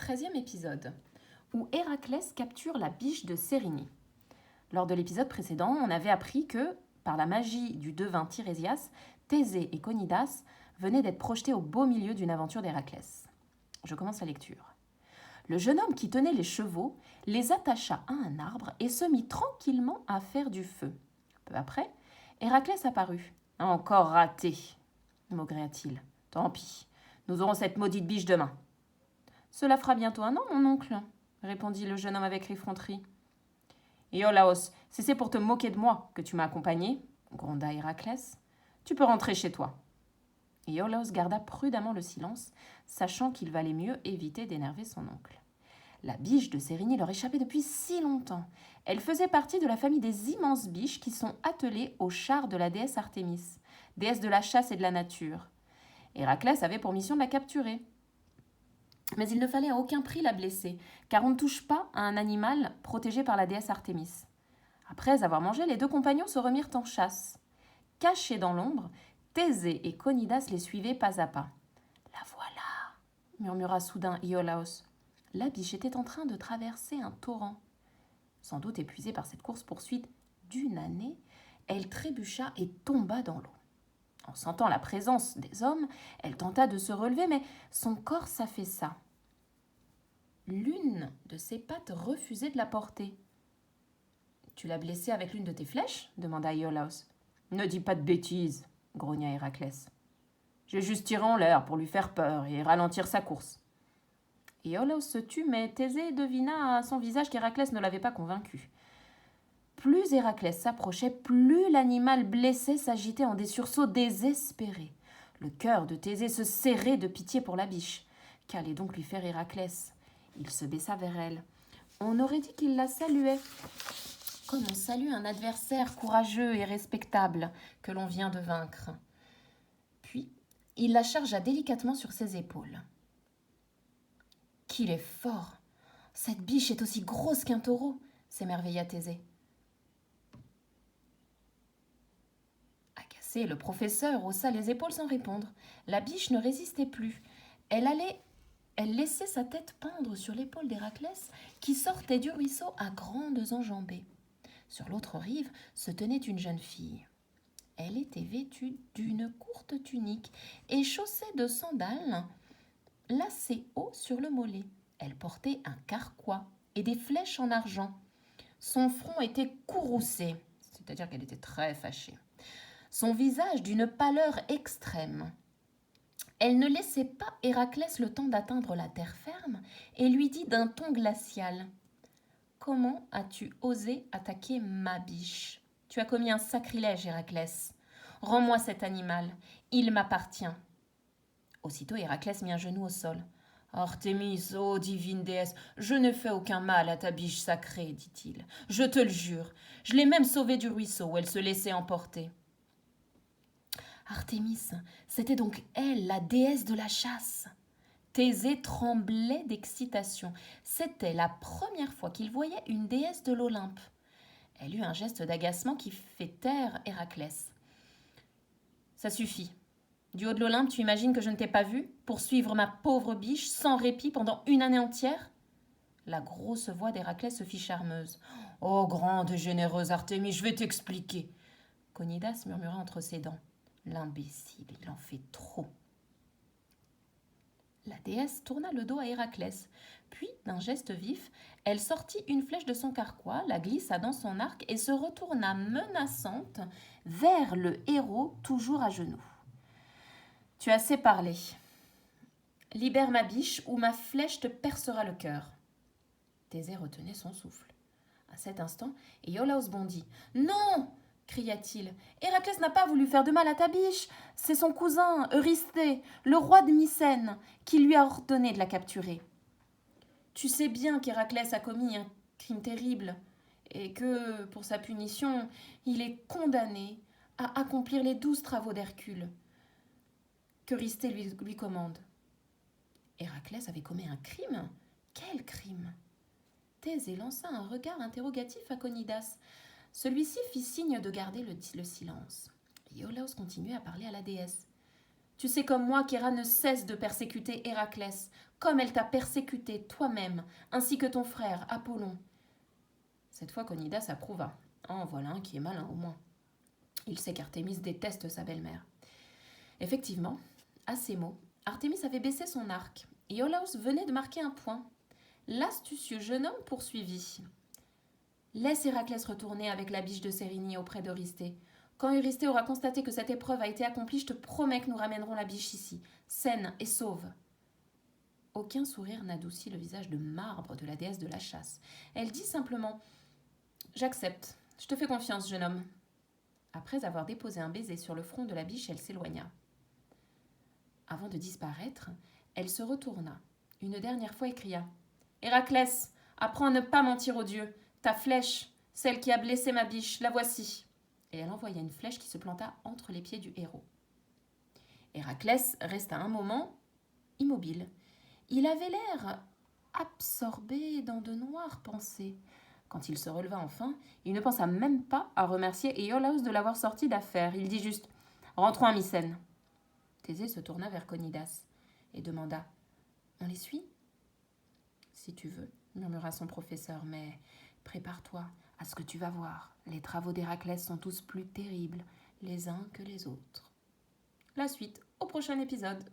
13e épisode, où Héraclès capture la biche de Cérynie. Lors de l'épisode précédent, on avait appris que, par la magie du devin Tirésias, Thésée et Conidas venaient d'être projetés au beau milieu d'une aventure d'Héraclès. Je commence la lecture. Le jeune homme qui tenait les chevaux les attacha à un arbre et se mit tranquillement à faire du feu. Peu après, Héraclès apparut. « Encore raté !» maugréa-t-il. « Tant pis, nous aurons cette maudite biche demain. »« Cela fera bientôt un an, mon oncle, » répondit le jeune homme avec effronterie. « Iolaos, si c'est pour te moquer de moi que tu m'as accompagné, » gronda Héraclès, « tu peux rentrer chez toi. » Iolaos garda prudemment le silence, sachant qu'il valait mieux éviter d'énerver son oncle. La biche de Cérynie leur échappait depuis si longtemps. Elle faisait partie de la famille des immenses biches qui sont attelées au char de la déesse Artémis, déesse de la chasse et de la nature. Héraclès avait pour mission de la capturer. Mais il ne fallait à aucun prix la blesser, car on ne touche pas à un animal protégé par la déesse Artémis. Après avoir mangé, les deux compagnons se remirent en chasse. Cachés dans l'ombre, Thésée et Conidas les suivaient pas à pas. « La voilà !» murmura soudain Iolaos. La biche était en train de traverser un torrent. Sans doute épuisée par cette course-poursuite d'une année, elle trébucha et tomba dans l'eau. En sentant la présence des hommes, elle tenta de se relever, mais son corps s'affaissa. L'une de ses pattes refusait de la porter. « Tu l'as blessée avec l'une de tes flèches ?» demanda Iolaos. « Ne dis pas de bêtises !» grogna Héraclès. « J'ai juste tiré en l'air pour lui faire peur et ralentir sa course. » Iolaos se tut, mais Thésée devina à son visage qu'Héraclès ne l'avait pas convaincu. Plus Héraclès s'approchait, plus l'animal blessé s'agitait en des sursauts désespérés. Le cœur de Thésée se serrait de pitié pour la biche. Qu'allait donc lui faire Héraclès ? Il se baissa vers elle. On aurait dit qu'il la saluait, comme on salue un adversaire courageux et respectable que l'on vient de vaincre. Puis, il la chargea délicatement sur ses épaules. « Qu'il est fort ! Cette biche est aussi grosse qu'un taureau !» s'émerveilla Thésée. Agacé, le professeur haussa les épaules sans répondre. La biche ne résistait plus. Elle laissait sa tête pendre sur l'épaule d'Héraclès, qui sortait du ruisseau à grandes enjambées. Sur l'autre rive se tenait une jeune fille. Elle était vêtue d'une courte tunique et chaussée de sandales lacées haut sur le mollet. Elle portait un carquois et des flèches en argent. Son front était courroucé, c'est-à-dire qu'elle était très fâchée. Son visage d'une pâleur extrême. Elle ne laissait pas Héraclès le temps d'atteindre la terre ferme et lui dit d'un ton glacial : « Comment as-tu osé attaquer ma biche ? Tu as commis un sacrilège, Héraclès. Rends-moi cet animal, il m'appartient. » Aussitôt Héraclès mit un genou au sol. « Artémis, ô divine déesse, je ne fais aucun mal à ta biche sacrée, dit-il. Je te le jure, je l'ai même sauvée du ruisseau où elle se laissait emporter. » Artémis, c'était donc elle, la déesse de la chasse. Thésée tremblait d'excitation. C'était la première fois qu'il voyait une déesse de l'Olympe. Elle eut un geste d'agacement qui fit taire Héraclès. « Ça suffit. Du haut de l'Olympe, tu imagines que je ne t'ai pas vu pour suivre ma pauvre biche sans répit pendant une année entière ?» La grosse voix d'Héraclès se fit charmeuse. « Oh, grande et généreuse Artémis, je vais t'expliquer. » Conidas murmura entre ses dents. « L'imbécile, il en fait trop. » La déesse tourna le dos à Héraclès. Puis, d'un geste vif, elle sortit une flèche de son carquois, la glissa dans son arc et se retourna menaçante vers le héros toujours à genoux. « Tu as assez parlé. Libère ma biche ou ma flèche te percera le cœur. » Thésée retenait son souffle. À cet instant, Iolaos bondit. « Non !» cria-t-il. « Héraclès n'a pas voulu faire de mal à ta biche. C'est son cousin, Eurysthée, le roi de Mycène, qui lui a ordonné de la capturer. Tu sais bien qu'Héraclès a commis un crime terrible et que, pour sa punition, il est condamné à accomplir les 12 travaux d'Hercule qu'Eurysthée lui commande. » Héraclès avait commis un crime ? Quel crime ? Thésée lança un regard interrogatif à Conidas. Celui-ci fit signe de garder le silence. Iolaos continuait à parler à la déesse. Tu sais comme moi qu'Héra ne cesse de persécuter Héraclès, comme elle t'a persécuté toi-même, ainsi que ton frère Apollon. » Cette fois, Conidas approuva. « En voilà un qui est malin au moins. Il sait qu'Artémis déteste sa belle-mère. » Effectivement, à ces mots, Artémis avait baissé son arc, et Iolaos venait de marquer un point. L'astucieux jeune homme poursuivit. « Laisse Héraclès retourner avec la biche de Cérynie auprès d'Eurysthée. Quand Eurysthée aura constaté que cette épreuve a été accomplie, je te promets que nous ramènerons la biche ici, saine et sauve. » Aucun sourire n'adoucit le visage de marbre de la déesse de la chasse. Elle dit simplement « J'accepte, je te fais confiance, jeune homme. » Après avoir déposé un baiser sur le front de la biche, elle s'éloigna. Avant de disparaître, elle se retourna, une dernière fois et cria « Héraclès, apprends à ne pas mentir aux dieux. Ta flèche, celle qui a blessé ma biche, la voici. » Et elle envoya une flèche qui se planta entre les pieds du héros. Héraclès resta un moment immobile. Il avait l'air absorbé dans de noires pensées. Quand il se releva enfin, il ne pensa même pas à remercier Iolaos de l'avoir sorti d'affaire. Il dit juste « Rentrons à Mycène. » Thésée se tourna vers Conidas et demanda « On les suit ?»« Si tu veux, » murmura son professeur, « mais prépare-toi à ce que tu vas voir. Les travaux d'Héraclès sont tous plus terribles les uns que les autres. » La suite au prochain épisode.